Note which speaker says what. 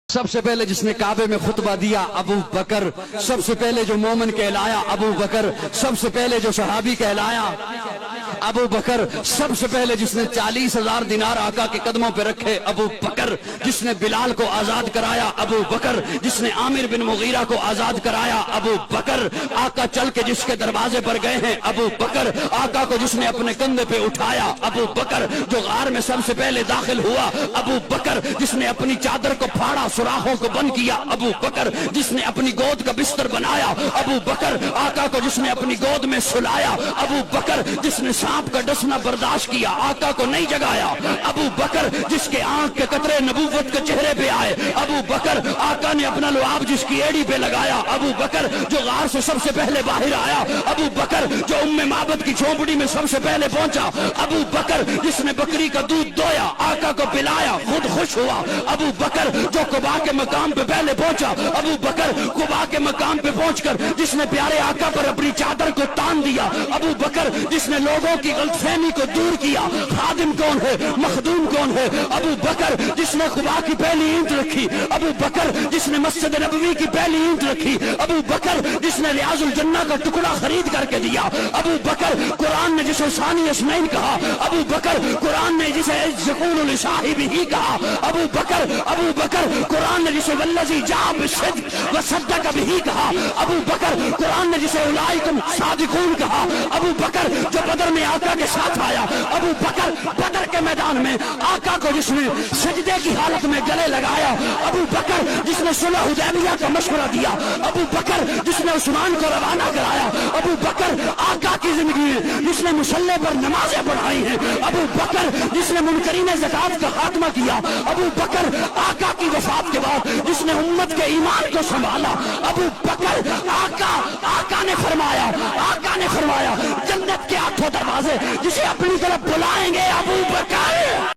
Speaker 1: سب سے پہلے جس نے کعبے میں خطبہ دیا ابو بکر، سب سے پہلے جو مومن کہلایا ابو بکر، سب سے پہلے جو صحابی کہلایا ابو بکر، سب سے پہلے جس نے 40,000 دینار آقا کے قدموں پہ رکھے ابو بکر، جس نے بلال کو آزاد کرایا ابو بکر، جس نے عامر بن مغیرہ کو آزاد کرایا ابو بکر، آقا چل کے جس کے دروازے پر گئے ہیں ابو بکر، آقا کو جس نے اپنے کندھے پہ اٹھایا ابو بکر، جو غار میں سب سے پہلے داخل ہوا ابو بکر، جس نے اپنی چادر کو پھاڑا سوراخوں کو بند کیا ابو بکر، جس نے اپنی گود کا بستر بنایا ابو بکر، آقا کو جس نے اپنی گود میں سلایا ابو بکر، جس نے سانپ کا ڈسنا برداشت کیا آقا کو نہیں جگایا ابو بکر، جس کے آنکھ کے قطرے نبوت کے چہرے پہ آئے ابو بکر، آقا نے اپنا لعاب جس کی ایڑی پہ لگایا ابو بکر، جو غار سے سب سے پہلے باہر آیا ابو بکر، جو معبد کی جھونپڑی میں سب سے پہلے پہنچا ابو بکر، جس نے بکری کا دودھ دویا آقا کو پلایا خود خوش ہوا ابو بکر، جو قباء کے مقام پہ پہلے پہنچا ابو بکر، قباء کے مقام پہ پہنچ کر جس نے پیارے آقا پر اپنی چادر کو تان دیا ابو بکر، جس نے لوگوں کی غلط فہمی کو دور کیا خادم کون ہے مخدوم کون ہے ابو بکر، جس نے قباء کی پہلی اینٹ رکھی ابو بکر، جس نے مسجد نبوی کی پہلی اینٹ رکھی ابو بکر، جس نے ریاض الجنہ کا ٹکڑا خرید کر کے دیا ابو بکر، قرآن نے جسے ثانی اسنین کہا ابو بکر، قرآن نے جسے یقول لصاحبہ کہا ابو بکر، قرآن نے جسے والذی جاء بالصدق وصدق بہ کہا ابو بکر، قرآن نے جسے اولئکم صادقون کہا ابو بکر، جو بدر میں آقا کے ساتھ آیا ابو بکر، بدر کے میدان میں آقا کو جس نے سجدے کی حالت میں گلے لگایا ابو بکر، جس نے صلح حدیبیہ کا مشورہ دیا ابو بکر، جس نے عثمان کو روانہ کرایا ابو بکر، آقا کی زندگی میں جس نے مصلی پر نمازیں پڑھائی ہیں ابو بکر، جس نے منکرین زکات کا خاتمہ کیا ابو بکر، آقا کی وفات کے بعد جس نے امت کے ایمان کو سنبھالا ابو بکر، آقا نے فرمایا جنت کے 8 دروازے جسے اپنی طرف بلائیں گے ابو بکر